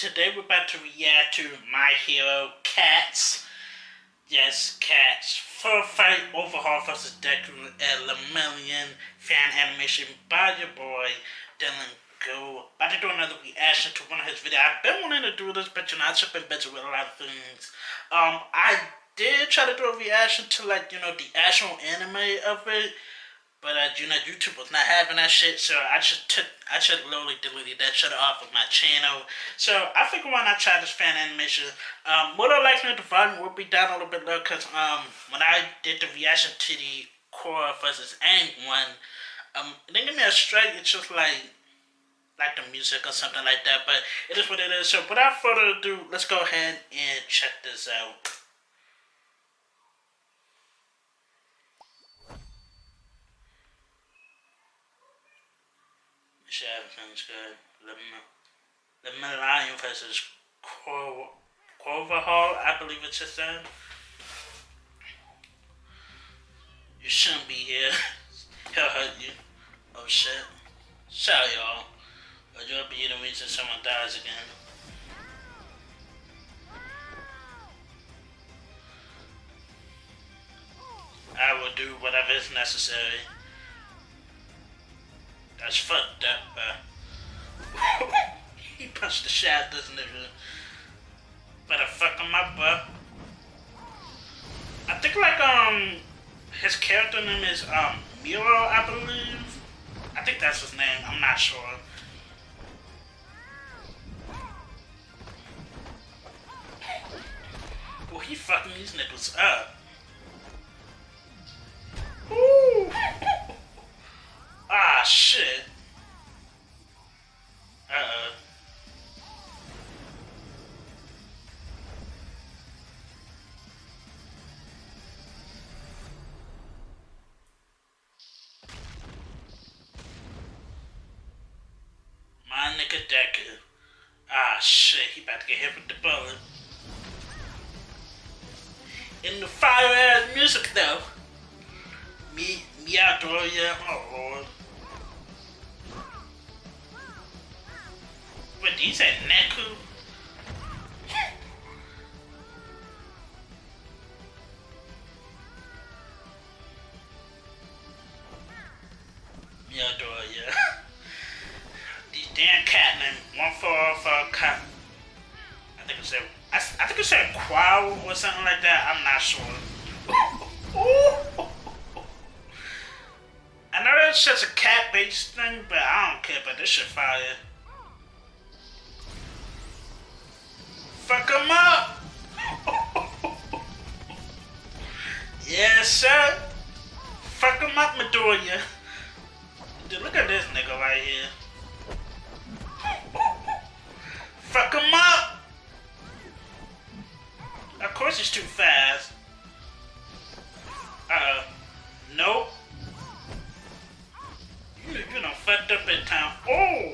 today we're about to react to My Hero Cats. Yes, Cats. Full Fight Overhaul vs. Deku Lemillion fan animation by your boy Dylan Go. About to do another reaction to one of his videos. I've been wanting to do this, but I've just been busy with a lot of things. I did try to do a reaction to the actual anime of it. But YouTube was not having that shit, so I just literally deleted that shit off of my channel. So I figured why not try this fan animation. More than likely the volume will be down a little bit low, because when I did the reaction to the Korra vs. Aang one, it didn't give me a strike. It's just like the music or something like that. But it is what it is. So without further ado, let's go ahead and check this out. Sure, everything's good. Lemillion versus Overhaul, I believe it's his name. You shouldn't be here. He'll hurt you. Oh shit. Sorry, y'all. But you'll be the reason someone dies again. I will do whatever is necessary. That's fucked up, He punched the shit out this nigga. Better fuck him up, I think his character name is MEOWDORIYA, I believe. I think that's his name. I'm not sure. Well, he fucking these niggas up. Ooh. Ah, shit. My nigga Deku. Ah, shit. He about to get hit with the bullet. In the fire-ass music, though. MEOWDORIYA. Oh, Lord. What, did you say Neku? MEOWDORIYA. These damn cat names. 144 cat. I think it said Quao or something like that. I'm not sure. I know that's just a cat-based thing, but I don't care. But this shit fire. Fuck him up! Yes, sir. Fuck him up, Midoriya. Dude, look at this nigga right here. Fuck him up! Of course he's too fast. Nope. You done fucked up in town. Oh!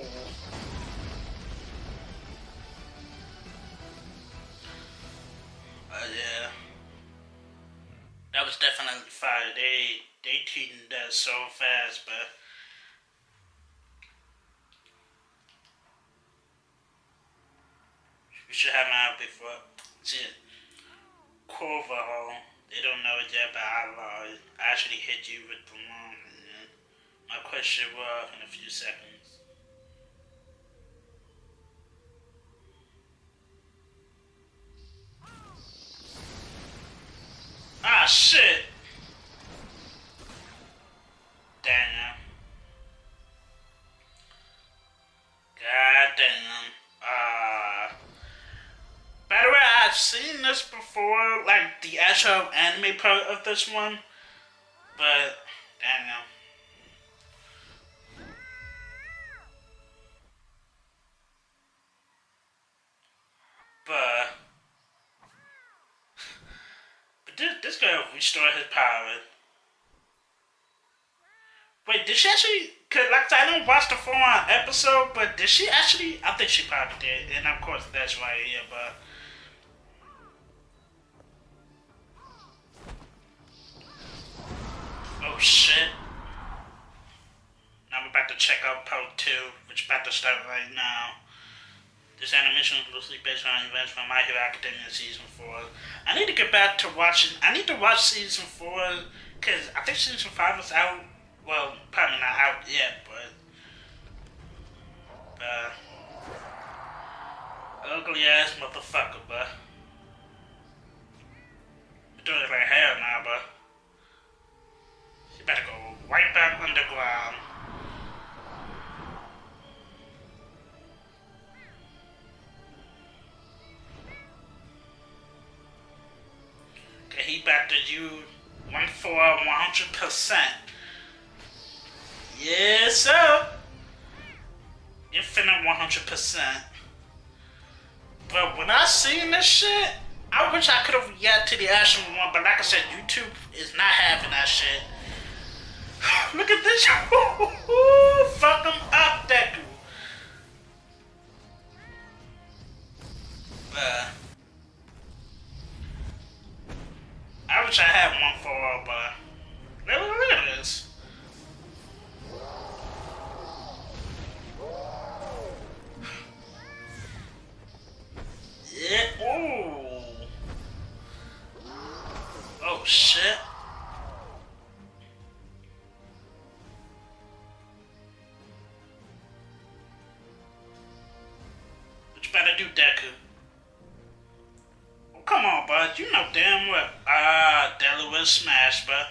Yeah. That was definitely fire. They cheating that so fast, but we should have an out before. Shit. Overhaul. They don't know it yet, but I lied. I actually hit you with the one. My question will in a few seconds. Ah, shit! Damn. God damn. By the way, I've seen this before, like the actual anime part of this one, but damn. But this guy restored his power. Wait, did she actually? Cause like I didn't watch the full episode, but did she actually? I think she probably did, and of course that's right here. But oh shit! Now we're about to check out part 2, which is about to start right now. This animation is loosely based on events from My Hero Academia Season 4. I need to get back to watching. I need to watch Season 4 because I think Season 5 is out. Well, probably not out yet, but. Ugly ass motherfucker, but. You're doing it like hell now, but. You better go right back underground. Okay, he back to you 100%. Yes, sir. Infinite 100%. But when I seen this shit, I wish I could have reacted to the actual one, but like I said, YouTube is not having that shit. Look at this. Fuck him up, Deku. I wish I had one for her, but look at this. Yeah. Ooh. Oh shit. What you better do, Deku? Oh, come on, bud. You know damn well. Della will smash, bud.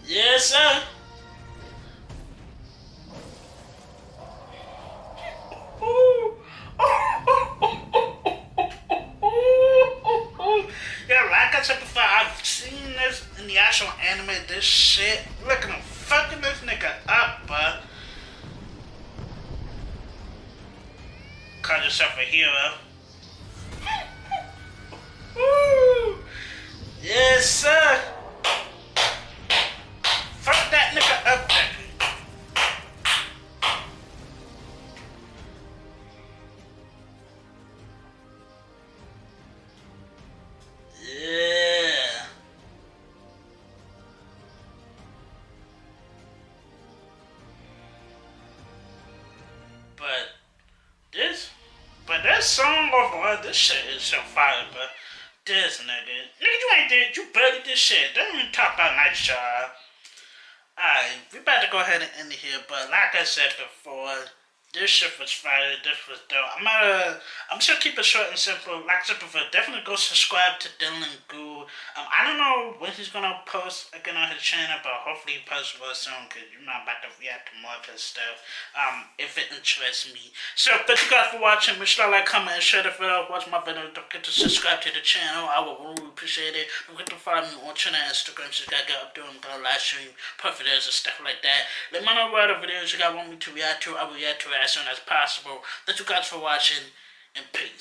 Yes, sir. Yeah, like I said before, I've seen this in the actual anime, this shit. Look at him fucking this nigga up, bud. Call yourself a hero. Yes, sir. Fuck that nigga up, Deku. Yeah. But that song overall, this shit is so fire, but this nigga, you ain't did, you barely did shit. Don't even talk about nice job. Alright, we about to go ahead and end it here, but like I said before, this shit was fire, this was dope. I'm just gonna keep it short and simple. Like I said before, definitely go subscribe to Dylan Goo. I don't know when he's gonna post again on his channel, but hopefully he posts real soon, cause you know I'm about to react to more of his stuff. If it interests me. So thank you guys for watching. Make sure to like, comment, and share the video. Watch my video. Don't forget to subscribe to the channel. I will really appreciate it. Don't forget to follow me on Twitter and Instagram. So you gotta get up there and gonna live stream, put videos and stuff like that. Let me know what other videos you guys want me to react to. I will react to it as soon as possible. Thank you guys for watching, and peace.